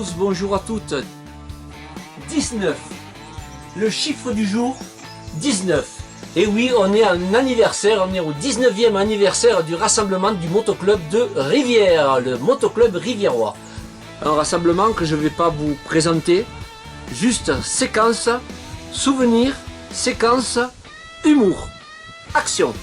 tous, bonjour à toutes. 19. Le chiffre du jour, 19. Et oui, on est en anniversaire, on est au 19e anniversaire du rassemblement du motoclub de Rivière, le motoclub riviérois. Un rassemblement que je ne vais pas vous présenter, juste séquence, souvenir, séquence, humour, action.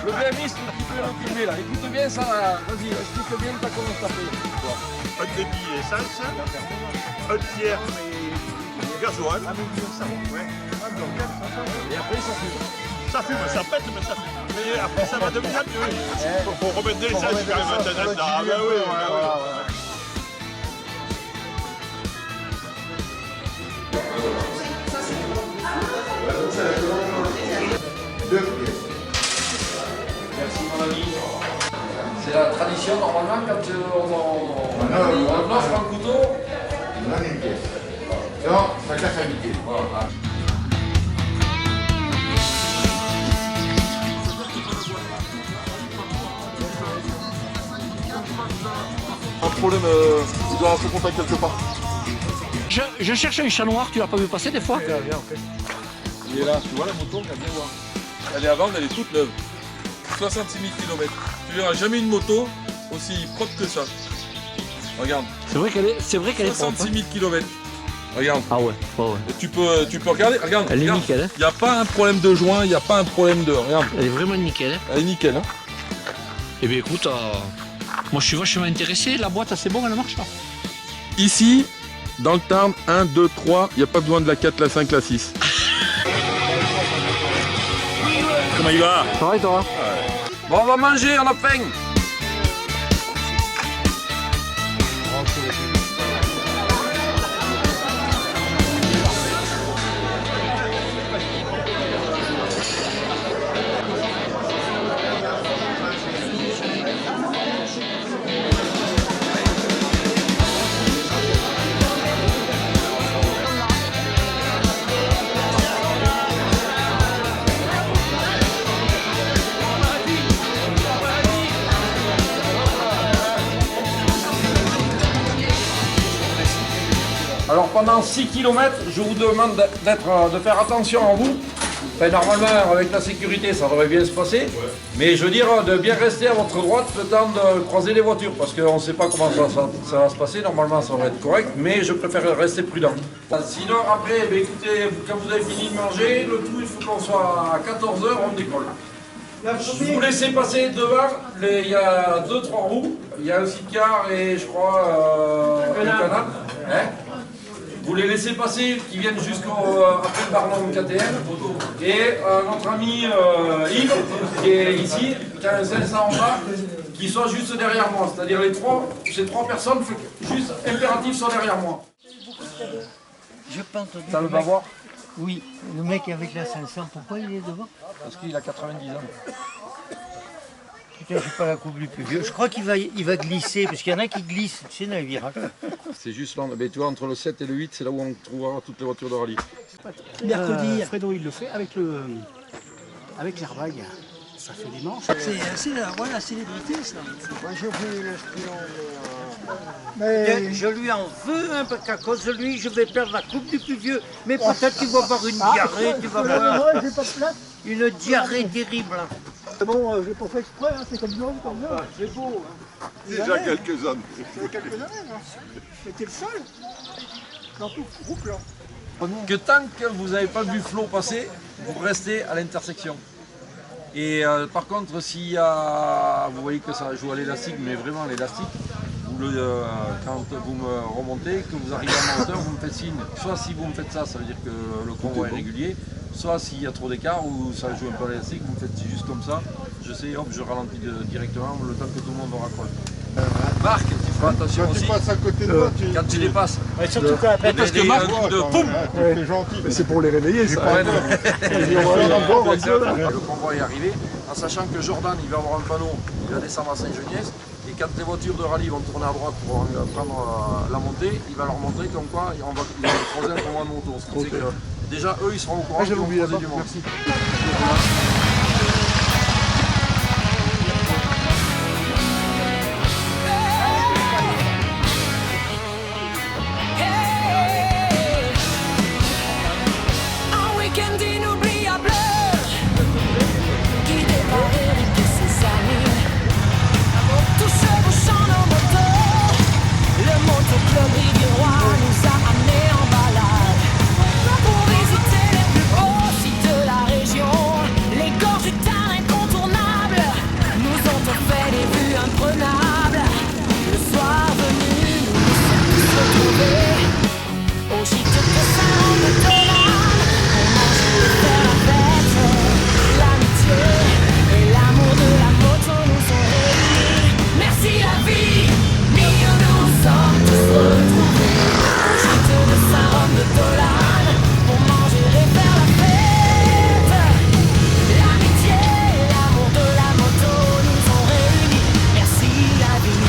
Le BMiste, tu peux le filmer là. Écoute bien ça, vas-y, explique bien comment ça fait. Un débit essence, un tiers gasoil. Et après ça fume. Ça fume, ça pète, mais ça fume. Mais après ça va devenir mieux. Faut remettre des essence quand même maintenant. Ah ben oui, C'est la tradition normalement quand on offre un couteau. On a une pièce. Non, ça casse à midi. Voilà. Pas de problème, il doit avoir son contact quelque part. Je cherche un chat noir, tu l'as pas vu passer des fois? Il est là, tu vois la moto, regarde bien voir. Elle est à vendre, elle est toute neuve. 66 000 km. Tu verras jamais une moto aussi propre que ça. Regarde. C'est vrai qu'elle est propre. 66 000 km. Regarde. Ah ouais, ouais. Et tu peux regarder, regarde. Elle est regarde. nickel. Hein. Il n'y a pas un problème de joint, il n'y a pas un problème de... Regarde. Elle est vraiment nickel. Hein. Elle est nickel. Hein. Eh bien écoute, moi je suis vachement intéressé. La boîte, c'est bon, elle marche là. Ici, dans le Tarn, 1, 2, 3, il n'y a pas besoin de la 4, la 5, la 6. Comment il va? Ça va et toi? Bon, on va manger, on a faim. Alors pendant 6 km, je vous demande de faire attention à vous. Enfin, normalement, avec la sécurité, ça devrait bien se passer. Mais je veux dire, de bien rester à votre droite le temps de croiser les voitures. Parce qu'on ne sait pas comment ça va se passer. Normalement, ça va être correct. Mais je préfère rester prudent. Sinon, après, écoutez, quand vous avez fini de manger, le tout, il faut qu'on soit à 14 h, on décolle. Vous laissez passer devant, il y a 2-3 roues. Il y a un sidecar et je crois un canal. Hein? Vous les laissez passer, qui viennent après le Barnum KTM. Et notre ami Yves, qui est ici, qui a un 500 en bas, qui soit juste derrière moi. C'est-à-dire ces trois personnes, juste impératif, sont derrière moi. Je peux entendu. Ça le va voir? Oui, le mec avec la 500, pourquoi il est devant? Parce qu'il a 90 ans. Putain, j'ai pas la coupe du plus vieux. Je crois qu'il va glisser, parce qu'il y en a qui glissent, tu sais, dans les virages. C'est juste là, mais tu vois, entre le 7 et le 8, c'est là où on trouvera toutes les voitures de rallye. Mercredi, Fredo il le fait avec l'airbag. Ça fait des manches. C'est la célébrité ça. Moi j'ai vu le je lui en veux un, parce qu'à cause de lui, je vais perdre la coupe du plus vieux. Mais peut-être tu vas avoir une diarrhée, tu vas voir. J'ai pas de place. Une diarrhée terrible. Bon, j'ai pas fait exprès, hein, c'est comme ça. C'est beau. Déjà quelques années. C'est quelques années, là. Mais t'es le seul dans tout ce groupe là. Que tant que vous n'avez pas vu Flo passer, vous restez à l'intersection. Et par contre, s'il y a, vous voyez que ça joue à l'élastique, mais vraiment à l'élastique, quand vous me remontez, que vous arrivez à ma hauteur, vous me faites signe. Soit si vous me faites ça, ça veut dire que le convoi est régulier, Soit s'il y a trop d'écart ou ça joue un peu à l'élastique, vous faites juste comme ça. Je sais, hop, je ralentis directement le temps que tout le monde raccroche. Marc, tu feras attention Quand aussi. tu passes à côté de moi, Quand tu les passes. Ouais, surtout quand après, Parce que Marc, C'est gentil. C'est pour les réveiller, ça. Ouais, Le le convoi est arrivé, en sachant que Jordan il va avoir un panneau, il va descendre à Saint-Geniès, et quand les voitures de rallye vont tourner à droite pour prendre la montée, il va leur montrer comme quoi ils vont croiser un convoi de moto. Ce qui fait que déjà eux ils seront au courant qu'ils vont croiser du monde. Merci. Un week-end inoubliable qui démarre Eric et ses amis. Tous chevauchant nos motos, le motoclub Riviera nous a amenés en balade pour visiter les plus beaux sites de la région. Les gorges du Tarn incontournables nous ont offert des vues imprenables. Le soir venu, nous nous sommes tous retrouvés au gîte de Saint-Roch-de-Tolane pour manger et faire la fête. L'amitié et l'amour de la moto nous ont réunis. Merci la vie, nous sommes tous retrouvés au gîte de Saint-Roch-de-Tolane pour manger et faire la fête. L'amitié et l'amour de la moto nous ont réunis. Merci la vie.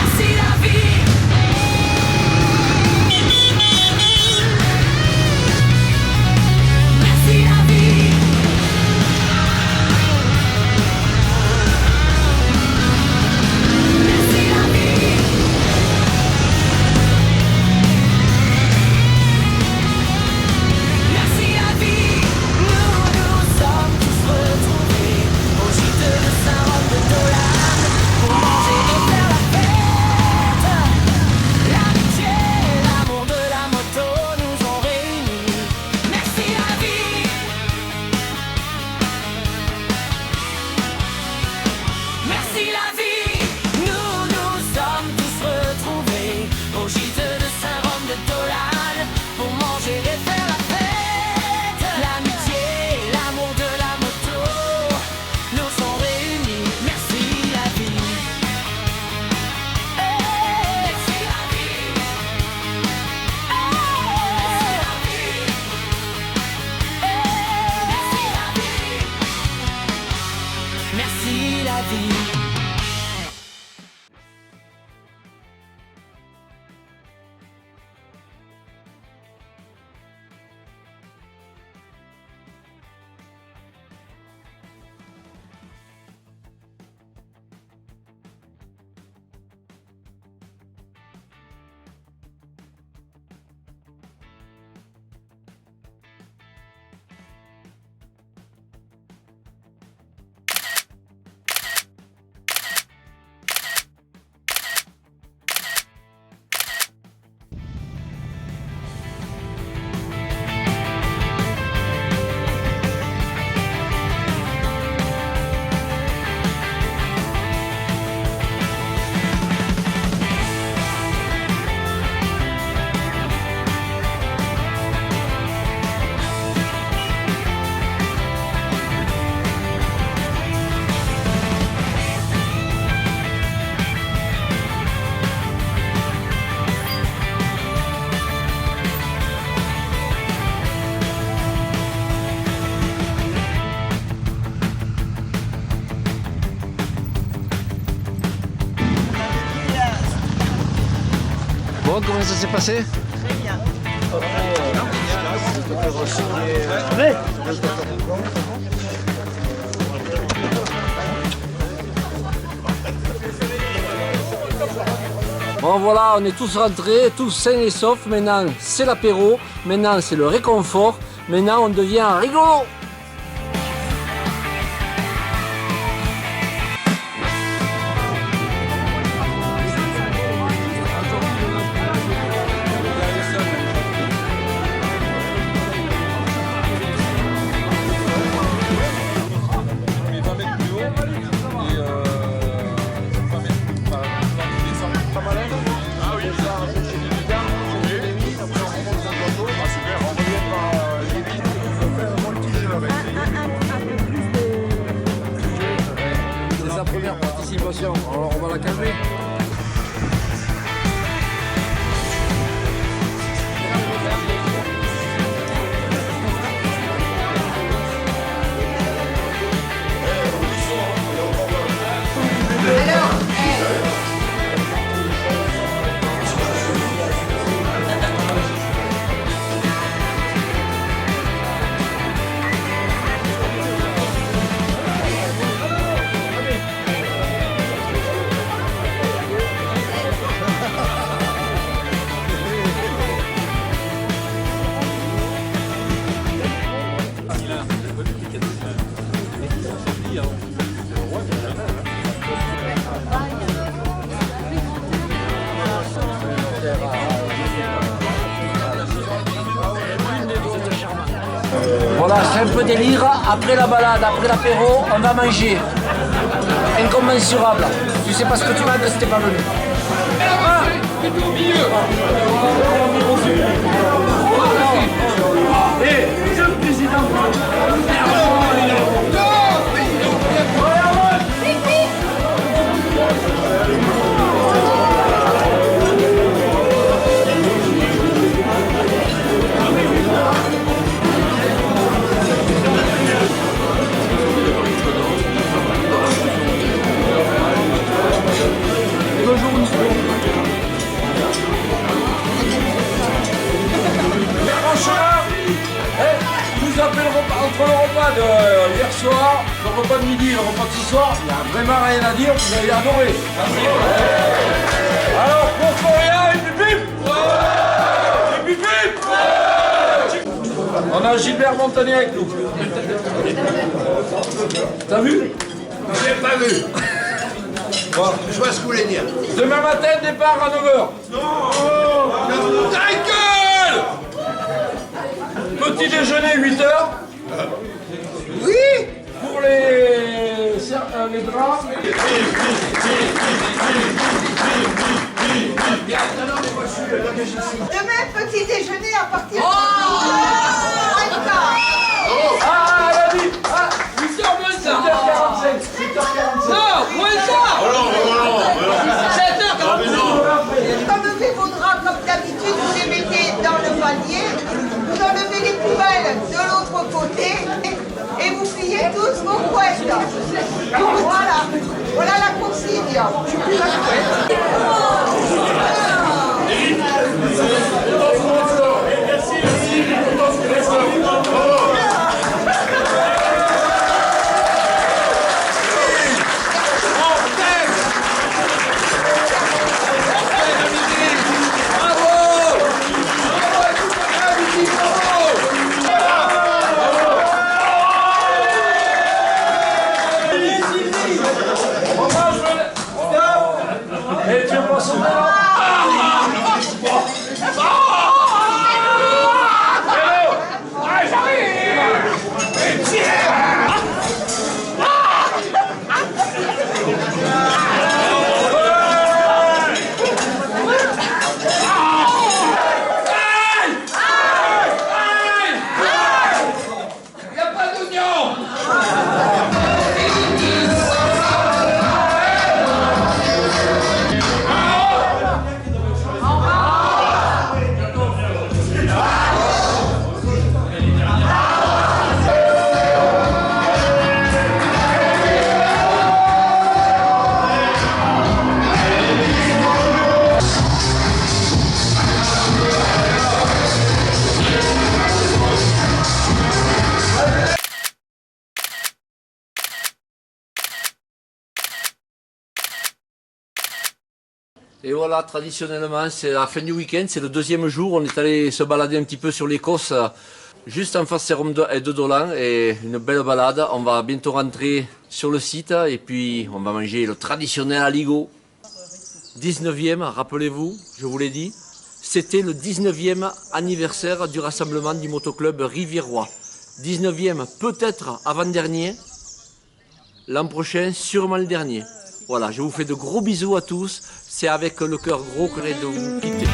Merci la vie. Merci la vie. Merci la vie. Merci la vie. Nous sommes tous retrouvés au gîte de Saint-Roch-de-Tolane pour manger et faire la fête. L'amitié et l'amour de la moto nous ont réunis. Merci la vie. Merci la vie. Nous sommes tous retrouvés au gîte de Saint-Roch-de-Tolane pour manger et faire la fête. L'amitié et l'amour de la moto nous ont réunis. Merci la vie. Merci la vie. Merci la vie. Bon, comment ça s'est passé? Bon voilà, on est tous rentrés, tous sains et saufs. Maintenant c'est l'apéro, maintenant c'est le réconfort, maintenant on devient rigolo. Mais 20 mètres plus haut, et 20 mètres, enfin, descendre pas mal. Ah oui, ça, c'est bien. Voilà, c'est un peu délire. Après la balade, après l'apéro, on va manger. Incommensurable. Tu sais pas ce que tu vas si t'es pas venu. Monsieur le Président. Vous appelez entre le repas de hier soir, le repas de midi et le repas de ce soir, il n'y a vraiment rien à dire, vous allez adorer. Alors pour Florian et Pipip, on a Gilbert Montagnier avec nous. T'as vu? J'ai pas vu. Bon. Je vois ce que vous voulez dire. Demain matin, départ à 9h. Non. Ta gueule! Petit déjeuner 8h. Oui. Pour les draps. Demain, petit déjeuner à partir de... Ah, elle a dit. Ah, 8h45. 7h45. Non, moins ça. Enlevez vos draps comme d'habitude, vous les mettez dans le panier, vous enlevez les poubelles de l'autre côté et vous pliez tous vos couettes. Voilà, voilà la consigne. Et tu penses au Et voilà, traditionnellement, c'est la fin du week-end, c'est le deuxième jour. On est allé se balader un petit peu sur l'Écosse, juste en face de Dolan, et une belle balade. On va bientôt rentrer sur le site et puis on va manger le traditionnel aligot. 19e, rappelez-vous, je vous l'ai dit, c'était le 19e anniversaire du rassemblement du motoclub Riviérois. 19e, peut-être avant-dernier, l'an prochain, sûrement le dernier. Voilà, je vous fais de gros bisous à tous. C'est avec le cœur gros que j'ai de vous quitter.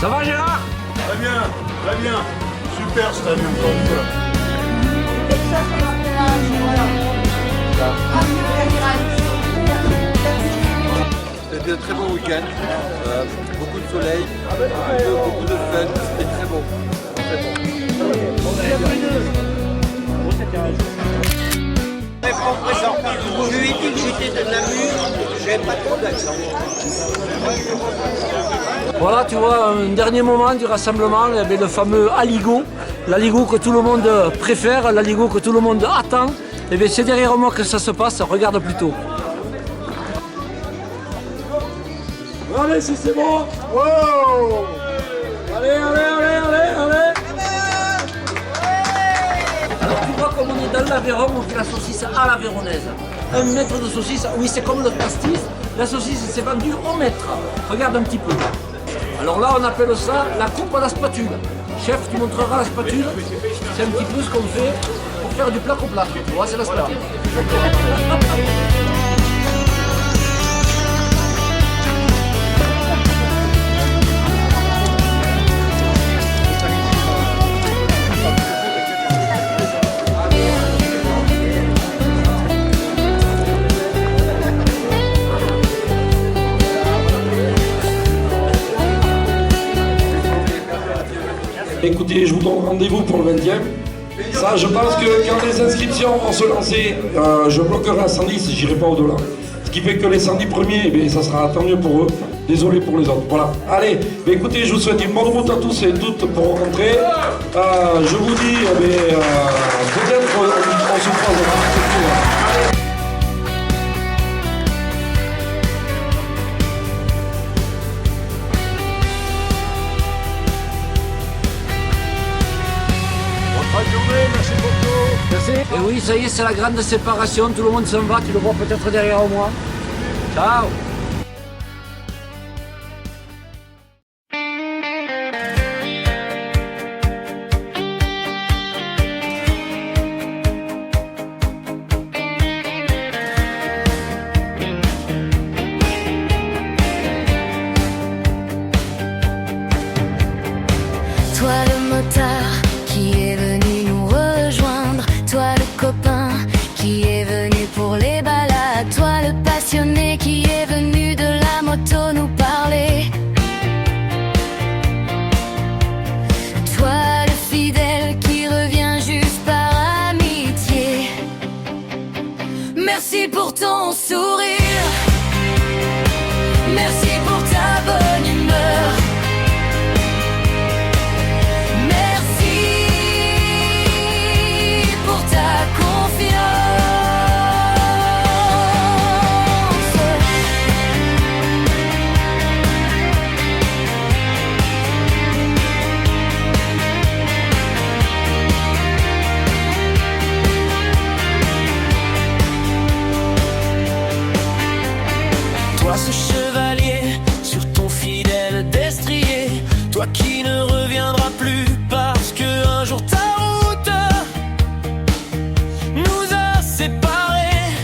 Ça va Gérard? Très bien, très bien. Super cette année encore une fois. Et ça, ça m'appelle un... Voilà. week-end. Beaucoup de soleil, beaucoup de fun, c'était très beau. Très bon. Je lui ai dit que j'étais de Namur, j'avais pas trop d'accent. Voilà, tu vois, un dernier moment du rassemblement, eh bien, le fameux aligot, l'aligot que tout le monde préfère, l'aligot que tout le monde attend. Eh bien, c'est derrière moi que ça se passe, regarde plutôt. Allez, si c'est bon. Wow. Allez. Alors tu vois, comme on est dans l'Aveyron, on fait la saucisse à la véronaise. 1 mètre de saucisse, oui, c'est comme le pastis. La saucisse s'est vendue au mètre. Regarde un petit peu. Alors là, on appelle ça la coupe à la spatule. Chef, tu montreras la spatule. C'est un petit peu ce qu'on fait pour faire du plat au plat. Tu vois, c'est la spatule. Écoutez, je vous donne rendez-vous pour le 20e. Ça, je pense que quand les inscriptions vont se lancer, je bloquerai à 110, j'irai pas au-delà. Ce qui fait que les 110 premiers, eh ça sera tant mieux pour eux. Désolé pour les autres. Voilà. Allez, écoutez, je vous souhaite une bonne route à tous et toutes pour rentrer. Je vous dis, peut-être on se croisera. Merci. Et oui, ça y est, c'est la grande séparation, tout le monde s'en va, tu le vois peut-être derrière moi. Ciao. Toi le motard qui est venu nous rejoindre, toi le copain qui est venu pour les balades, toi le passionné qui est venu de la moto nous parler, toi le fidèle qui revient juste par amitié. Merci pour ton sourire, merci pour ta bonne humeur. Toi ce chevalier sur ton fidèle destrier, toi qui ne reviendras plus parce que un jour ta route nous a séparés.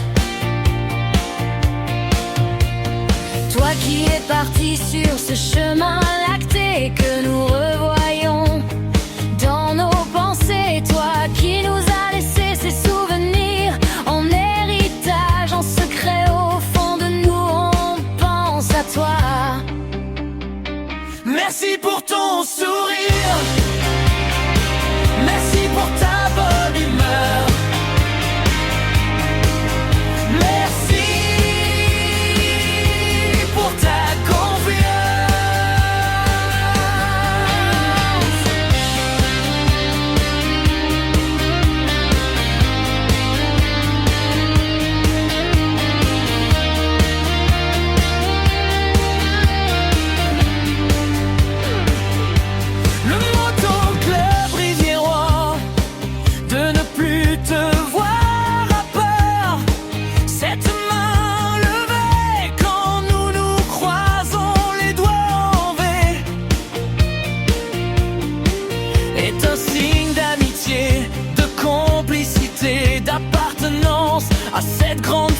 Toi qui es parti sur ce chemin lacté que nous revoyons dans nos pensées, toi qui nous as laissé ces souvenirs en héritage, en secret au fond de nous, on pense à toi. Merci pour ton sourire, merci pour ta bonne humeur. Merci pour ta confiance. Le motoclub Riviérois, de ne plus te voir à peur, cette main levée quand nous nous croisons les doigts en V, est un signe d'amitié, de complicité, d'appartenance à cette grande